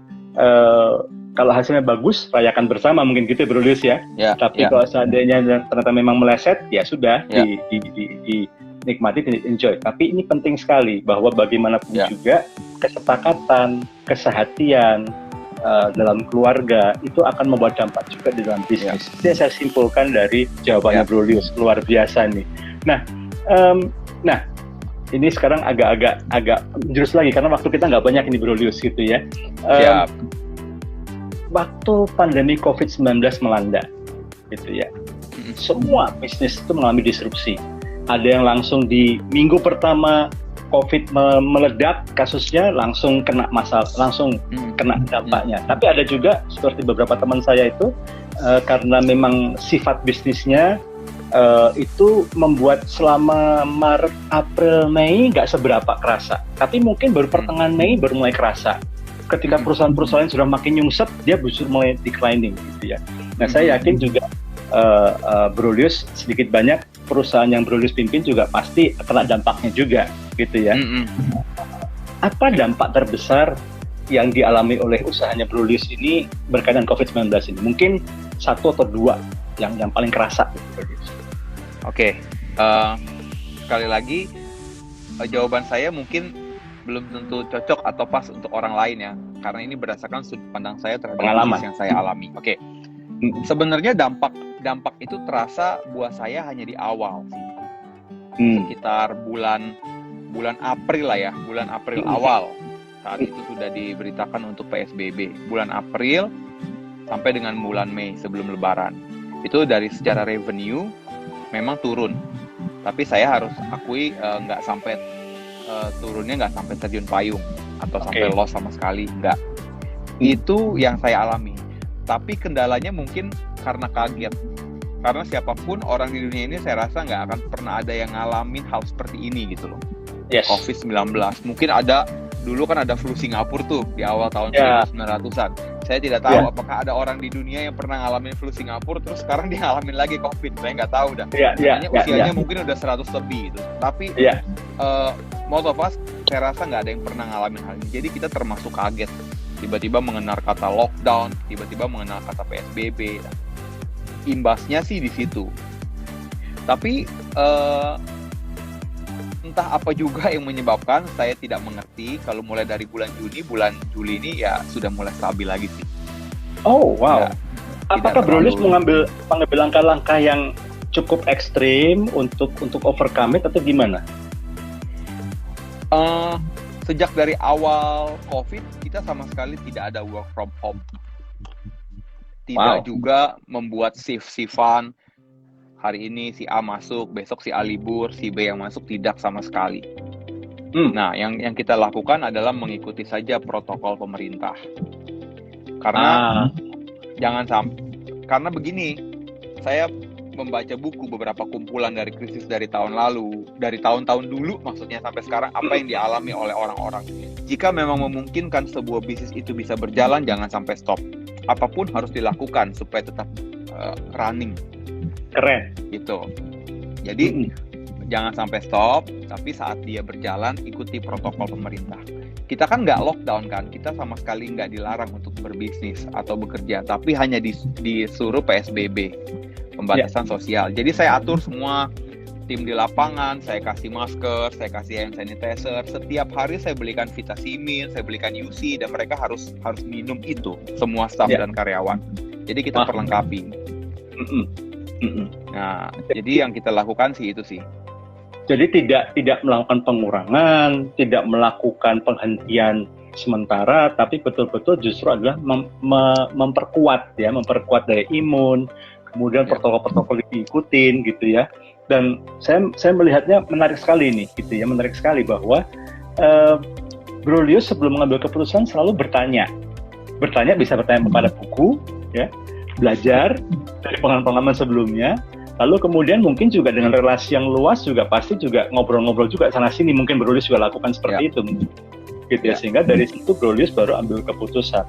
kalau hasilnya bagus, rayakan bersama, mungkin gitu Bro Lius ya. Tapi kalau seandainya ternyata memang meleset, ya sudah, dinikmati, enjoy. Tapi ini penting sekali, bahwa bagaimanapun juga kesepakatan, kesehatian dalam keluarga itu akan membawa dampak juga di dalam bisnis. Itu yang saya simpulkan dari jawabannya Bro Lius, luar biasa nih. Nah, ini sekarang agak jurus lagi karena waktu kita nggak banyak ini Bro Lius gitu ya. Waktu pandemi COVID-19 melanda, gitu ya, semua bisnis itu mengalami disrupsi. Ada yang langsung di minggu pertama COVID meledak kasusnya, langsung kena masalah, langsung kena dampaknya. Tapi ada juga seperti beberapa teman saya itu karena memang sifat bisnisnya itu membuat selama Maret, April, Mei nggak seberapa kerasa. Tapi mungkin baru pertengahan Mei baru mulai kerasa. Ketika perusahaan-perusahaan sudah makin nyungsep, dia justru mulai declining gitu ya. Nah, saya yakin juga Bro Lius sedikit banyak perusahaan yang Bro Lius pimpin juga pasti kena dampaknya juga gitu ya. Apa dampak terbesar yang dialami oleh usahanya Bro Lius ini berkaitan COVID-19 ini? Mungkin satu atau dua yang paling kerasa gitu, Bro Lius. Oke, sekali lagi jawaban saya mungkin belum tentu cocok atau pas untuk orang lain ya, karena ini berdasarkan sudut pandang saya terhadap bisnis yang saya alami. Oke. Sebenarnya dampak itu terasa buat saya hanya di awal sih. Sekitar bulan April lah ya, bulan April awal. Saat itu sudah diberitakan untuk PSBB. Bulan April sampai dengan bulan Mei sebelum Lebaran. Itu dari secara revenue memang turun. Tapi saya harus akui nggak sampai turunnya nggak sampai terjun payung atau sampai loss sama sekali, nggak. Itu yang saya alami. Tapi kendalanya mungkin karena kaget. Karena siapapun orang di dunia ini saya rasa nggak akan pernah ada yang ngalamin hal seperti ini gitu loh. COVID-19. Mungkin ada, dulu kan ada flu Singapura tuh di awal tahun 1900-an. Saya tidak tahu apakah ada orang di dunia yang pernah ngalamin flu Singapura terus sekarang dia ngalamin lagi COVID. Saya nggak tahu dah. Usianya mungkin udah 100 lebih gitu. Tapi most of us, saya rasa nggak ada yang pernah ngalamin hal ini. Jadi kita termasuk kaget. Tiba-tiba mengenal kata lockdown, tiba-tiba mengenal kata PSBB. Imbasnya sih di situ. Tapi entah apa juga yang menyebabkan, saya tidak mengerti. Kalau mulai dari bulan Juli ini ya sudah mulai stabil lagi sih. Oh wow. Apakah Bro Lius mengambil langkah-langkah yang cukup ekstrim untuk overcome it atau gimana? Sejak dari awal COVID, kita sama sekali tidak ada work from home. Tidak juga membuat shift-shiftan. Hari ini si A masuk, besok si A libur, si B yang masuk tidak sama sekali. Nah, yang kita lakukan adalah mengikuti saja protokol pemerintah. Karena jangan sampai, karena begini, saya membaca buku beberapa kumpulan dari krisis dari tahun lalu, dari tahun-tahun dulu maksudnya sampai sekarang, apa yang dialami oleh orang-orang. Jika memang memungkinkan sebuah bisnis itu bisa berjalan, jangan sampai stop. Apapun harus dilakukan supaya tetap running. Keren. Gitu. Jadi jangan sampai stop, tapi saat dia berjalan ikuti protokol pemerintah. Kita kan nggak lockdown kan, kita sama sekali nggak dilarang untuk berbisnis atau bekerja, tapi hanya disuruh PSBB, pembatasan sosial. Jadi saya atur semua tim di lapangan, saya kasih masker, saya kasih hand sanitizer, setiap hari saya belikan Vitamin, saya belikan UC, dan mereka harus minum itu, semua staf dan karyawan. Jadi kita perlengkapi. Nah, jadi yang kita lakukan sih itu sih. Jadi tidak melakukan pengurangan, tidak melakukan penghentian sementara, tapi betul-betul justru adalah memperkuat daya imun, kemudian protokol-protokol diikutin gitu ya. Dan saya melihatnya menarik sekali ini gitu ya, menarik sekali bahwa Brolius sebelum mengambil keputusan selalu bertanya bisa bertanya kepada buku ya, belajar dari pengalaman sebelumnya. Lalu kemudian mungkin juga dengan relasi yang luas juga pasti juga ngobrol-ngobrol juga sana sini, mungkin Brolius juga lakukan seperti itu gitu ya, sehingga dari situ Brolius baru ambil keputusan.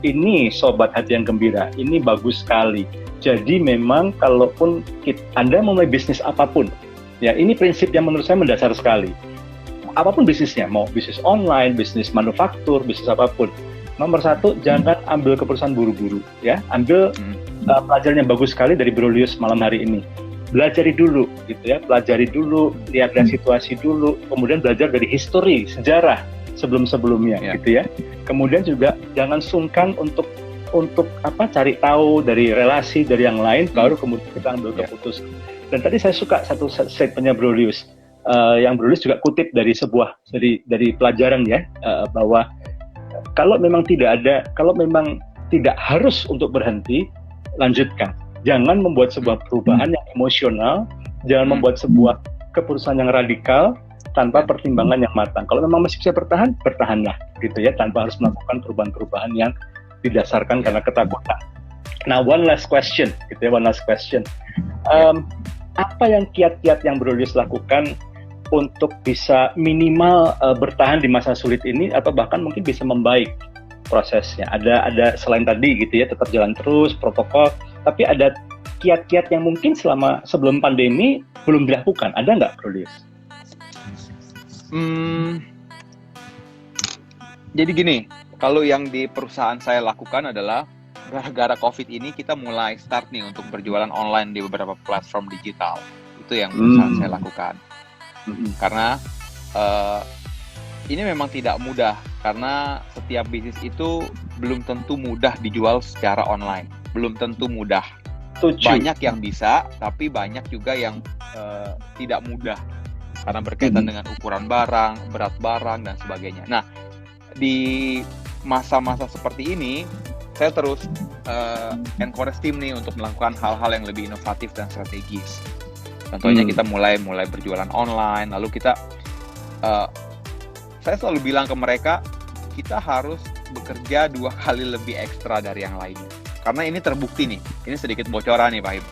Ini sobat hati yang gembira, ini bagus sekali. Jadi memang kalaupun Anda memulai bisnis apapun, ya ini prinsip yang menurut saya mendasar sekali. Apapun bisnisnya, mau bisnis online, bisnis manufaktur, bisnis apapun. Nomor satu, jangan ambil keputusan buru-buru ya. Ambil pelajaran yang bagus sekali dari Brolius malam hari ini. Pelajari dulu gitu ya, pelajari dulu, lihat dari situasi dulu, kemudian belajar dari histori, sejarah sebelum-sebelumnya gitu ya. Kemudian juga jangan sungkan untuk cari tahu dari relasi dari yang lain, baru kemudian kita ambil keputusan. Dan tadi saya suka satu statementnya Brolius, yang Brolius juga kutip dari dari pelajaran ya, bahwa kalau memang tidak harus untuk berhenti, lanjutkan. Jangan membuat sebuah perubahan yang emosional, jangan membuat sebuah keputusan yang radikal tanpa pertimbangan yang matang. Kalau memang masih bisa bertahan, bertahanlah gitu ya, tanpa harus melakukan perubahan-perubahan yang didasarkan karena ketakutan. Nah, one last question. Apa yang kiat-kiat yang Brolius lakukan untuk bisa minimal bertahan di masa sulit ini, atau bahkan mungkin bisa membaik prosesnya? Ada selain tadi gitu ya, tetap jalan terus protokol, tapi ada kiat-kiat yang mungkin sebelum pandemi belum dilakukan. Ada nggak, Brolius? Jadi gini, kalau yang di perusahaan saya lakukan adalah gara-gara COVID ini kita mulai start nih untuk berjualan online di beberapa platform digital. Itu yang perusahaan saya lakukan. Karena ini memang tidak mudah, karena setiap bisnis itu belum tentu mudah dijual secara online. Belum tentu mudah. Banyak yang bisa, tapi banyak juga yang tidak mudah. Karena berkaitan dengan ukuran barang, berat barang, dan sebagainya. Nah, di masa-masa seperti ini, saya terus encourage tim nih untuk melakukan hal-hal yang lebih inovatif dan strategis. Contohnya kita mulai berjualan online, lalu kita, saya selalu bilang ke mereka, kita harus bekerja 2 kali lebih ekstra dari yang lainnya. Karena ini terbukti nih, ini sedikit bocoran nih Pak Im.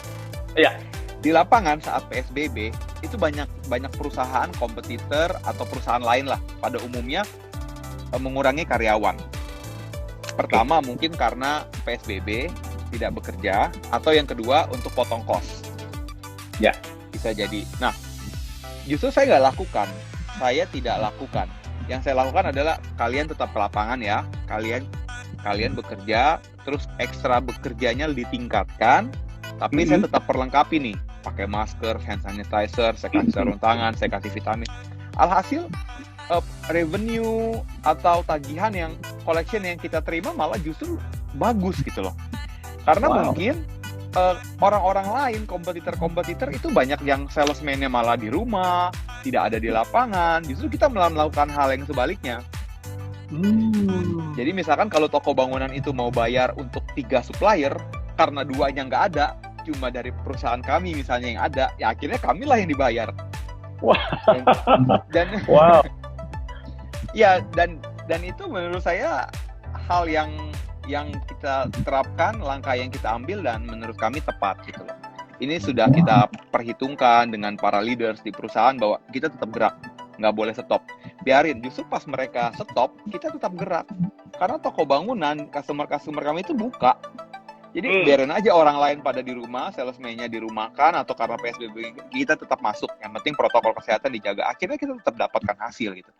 Iya. Di lapangan saat PSBB, itu banyak perusahaan, kompetitor, atau perusahaan lain lah, pada umumnya mengurangi karyawan. Pertama mungkin karena PSBB, tidak bekerja, atau yang kedua untuk potong kos. Ya. Bisa jadi. Nah, justru saya nggak lakukan. Saya tidak lakukan. Yang saya lakukan adalah kalian tetap ke lapangan ya. Kalian bekerja, terus ekstra bekerjanya ditingkatkan, tapi saya tetap perlengkapi nih. Pakai masker, hand sanitizer, saya kasih sarung tangan, saya kasih vitamin. Alhasil, revenue atau tagihan yang collection yang kita terima malah justru bagus gitu loh. Karena mungkin orang-orang lain, kompetitor itu banyak yang salesman-nya malah di rumah, tidak ada di lapangan. Justru kita malah melakukan hal yang sebaliknya. Jadi misalkan kalau toko bangunan itu mau bayar untuk 3 supplier, karena 2-nya nggak ada, cuma dari perusahaan kami misalnya yang ada, ya akhirnya kamilah yang dibayar. Ya, dan itu menurut saya hal yang kita terapkan, langkah yang kita ambil, dan menurut kami tepat gitu loh. Ini sudah kita perhitungkan dengan para leaders di perusahaan bahwa kita tetap gerak, nggak boleh stop. Biarin, justru pas mereka stop, kita tetap gerak. Karena toko bangunan, customer kami itu buka. Jadi biarin aja orang lain pada di rumah, salesman-nya dirumahkan, atau karena PSBB kita tetap masuk. Yang penting protokol kesehatan dijaga. Akhirnya kita tetap dapatkan hasil gitu.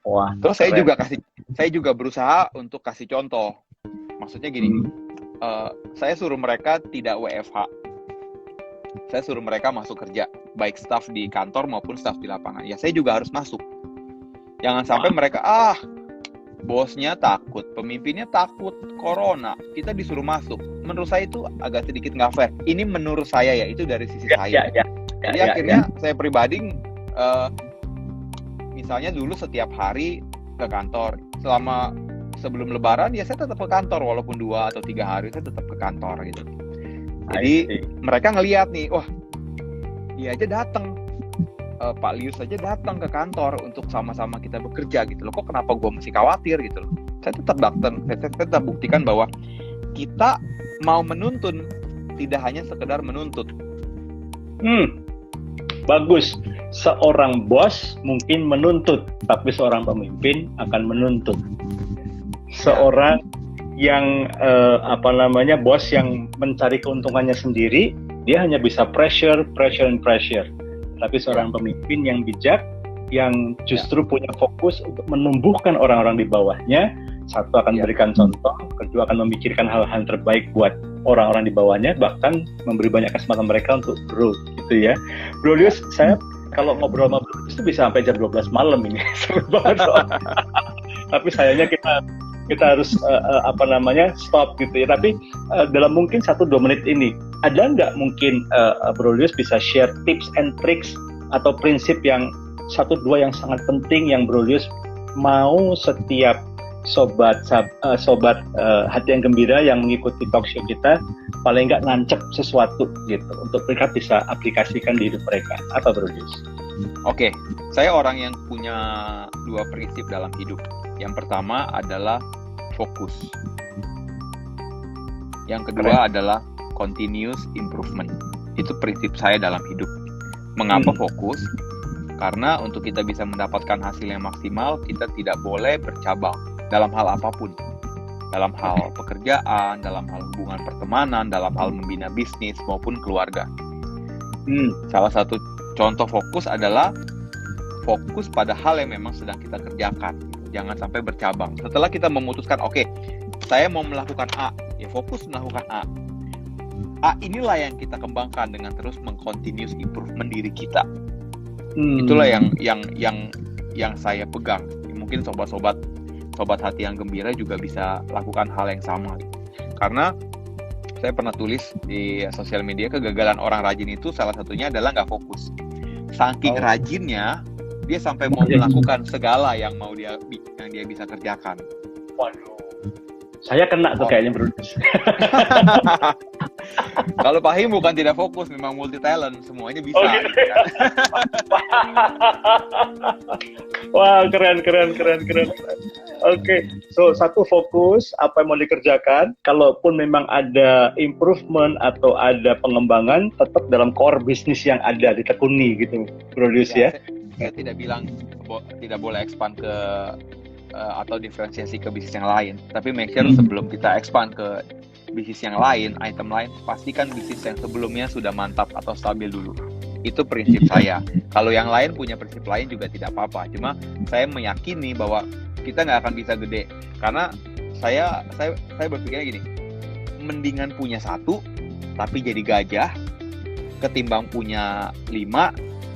Wah, terus saya juga berusaha untuk kasih contoh. Maksudnya gini, saya suruh mereka tidak WFH. Saya suruh mereka masuk kerja, baik staff di kantor maupun staff di lapangan. Ya saya juga harus masuk. Jangan sampai mereka, bosnya takut, pemimpinnya takut, corona, kita disuruh masuk. Menurut saya itu agak sedikit nggak fair. Ini menurut saya ya, itu dari sisi saya. Jadi akhirnya saya pribadi, misalnya dulu setiap hari ke kantor. Sebelum lebaran ya saya tetap ke kantor, walaupun 2 atau 3 hari saya tetap ke kantor gitu. Jadi mereka ngelihat nih, wah dia aja datang, Pak Lius aja datang ke kantor untuk sama-sama kita bekerja gitu loh. Kok kenapa gue mesti khawatir gitu loh? Saya tetap datang, saya tetap buktikan bahwa kita mau menuntun, tidak hanya sekedar menuntut. Bagus. Seorang bos mungkin menuntut, tapi seorang pemimpin akan menuntut. Seorang yang bos yang mencari keuntungannya sendiri, dia hanya bisa pressure. Tapi seorang pemimpin yang bijak, yang justru punya fokus untuk menumbuhkan orang-orang di bawahnya, satu akan memberikan contoh, kedua akan memikirkan hal-hal terbaik buat orang-orang di bawahnya, bahkan memberi banyak kesempatan mereka untuk grow, gitu ya. Bro Lius, saya kalau ngobrol sama Bro Lius itu bisa sampai jam 12 malam ini, seru banget soalnya. Tapi sayangnya kita harus stop gitu ya. Tapi dalam mungkin 1-2 menit ini, ada nggak mungkin Bro Lius bisa share tips and tricks atau prinsip yang 1-2 yang sangat penting yang Bro Lius mau setiap sobat hati yang gembira yang mengikuti talk show kita paling nggak nancep sesuatu gitu untuk mereka bisa aplikasikan di hidup mereka. Apa Bro Lius? Oke, saya orang yang punya 2 prinsip dalam hidup. Yang pertama adalah fokus. Yang kedua adalah continuous improvement. Itu prinsip saya dalam hidup. Mengapa fokus? Karena untuk kita bisa mendapatkan hasil yang maksimal, kita tidak boleh bercabang dalam hal apapun. Dalam hal pekerjaan, dalam hal hubungan pertemanan, dalam hal membina bisnis maupun keluarga. Salah satu contoh fokus adalah fokus pada hal yang memang sedang kita kerjakan. Jangan sampai bercabang. Setelah kita memutuskan, oke, saya mau melakukan A, ya fokus melakukan A. A inilah yang kita kembangkan dengan terus meng-continuous improvement diri kita. Itulah yang saya pegang. Mungkin sobat hati yang gembira juga bisa lakukan hal yang sama. Karena saya pernah tulis di sosial media, kegagalan orang rajin itu salah satunya adalah nggak fokus. Saking rajinnya, dia sampai mau melakukan segala yang dia bisa kerjakan. Waduh, saya kena tuh kayaknya Bro. Kalau Fahim bukan tidak fokus, memang multi talent, semuanya bisa. Gitu. Wah, keren. Oke, so 1 fokus apa yang mau dikerjakan. Kalaupun memang ada improvement atau ada pengembangan, tetap dalam core bisnis yang ada ditekuni gitu, Bro Lius ya. Saya tidak bilang tidak boleh expand ke atau diferensiasi ke bisnis yang lain, tapi make sure sebelum kita expand ke bisnis yang lain, item lain, pastikan bisnis yang sebelumnya sudah mantap atau stabil dulu. Itu prinsip saya. Kalau yang lain punya prinsip lain juga tidak apa-apa. Cuma saya meyakini bahwa kita nggak akan bisa gede, karena saya berpikirnya gini, mendingan punya 1 tapi jadi gajah ketimbang punya 5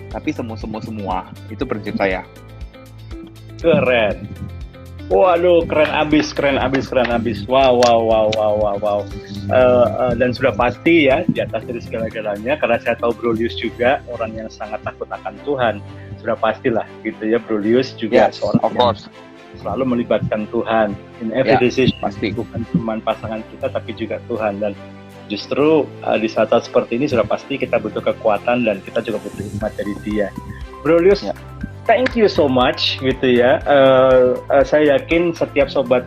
tapi semua. Itu prinsip saya. Keren. Waduh, keren abis. Wow. Dan sudah pasti ya, di atas dari segala-galanya, karena saya tahu Bro Lius juga orang yang sangat takut akan Tuhan. Sudah pastilah gitu ya, Bro Lius juga seorang yang selalu melibatkan Tuhan in every decision. Pasti. Bukan cuma pasangan kita, tapi juga Tuhan. Dan justru di saat-saat seperti ini sudah pasti kita butuh kekuatan dan kita juga butuh hikmat dari Dia. Bro Lius, thank you so much gitu ya. Saya yakin setiap sobat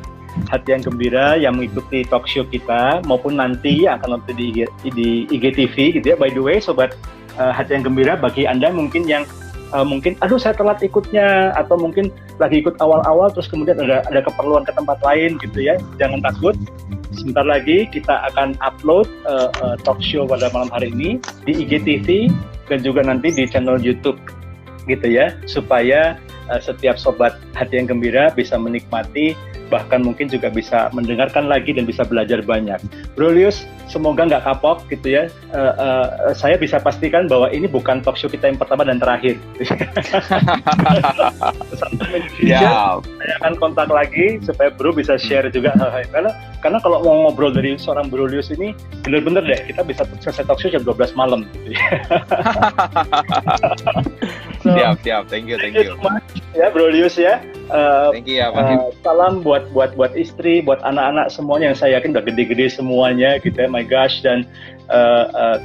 Hati yang Gembira yang mengikuti talk show kita maupun nanti yang akan nonton di IGTV gitu ya. By the way, sobat Hati yang Gembira, bagi Anda mungkin yang mungkin aduh saya telat ikutnya atau mungkin lagi ikut awal-awal terus kemudian ada keperluan ke tempat lain gitu ya, jangan takut. Sebentar lagi kita akan upload talk show pada malam hari ini di IGTV dan juga nanti di channel YouTube gitu ya, supaya setiap sobat Hati yang Gembira bisa menikmati, bahkan mungkin juga bisa mendengarkan lagi dan bisa belajar banyak. Bro Lius, semoga nggak kapok gitu ya. Saya bisa pastikan bahwa ini bukan talk show kita yang pertama dan terakhir. Siap. Saya akan kontak lagi supaya Bro bisa share juga hal-hal. Karena kalau mau ngobrol dari seorang Bro Lius ini bener-bener deh, kita bisa selesai talk show jam 12 malam gitu ya. Siap. Thank you. Ya Bro Lius ya. Thank you ya Pak. Salam buat istri, buat anak-anak semuanya yang saya yakin udah gede-gede semuanya gitu ya. My gosh, dan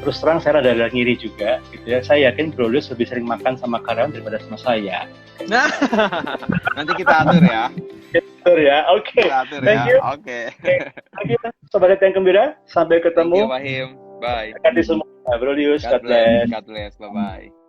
terus terang saya rada ngiri juga gitu ya. Saya yakin Bro Lius lebih sering makan sama karyawan daripada sama saya. Nah, nanti kita atur ya. Atur ya. Oke. Thank you. Oke. Thank you Sobat Hati yang Gembira. Sampai ketemu. Thank you Pak Him. Bye. Terima kasih semua Bro Lius. God bless. Bye bye.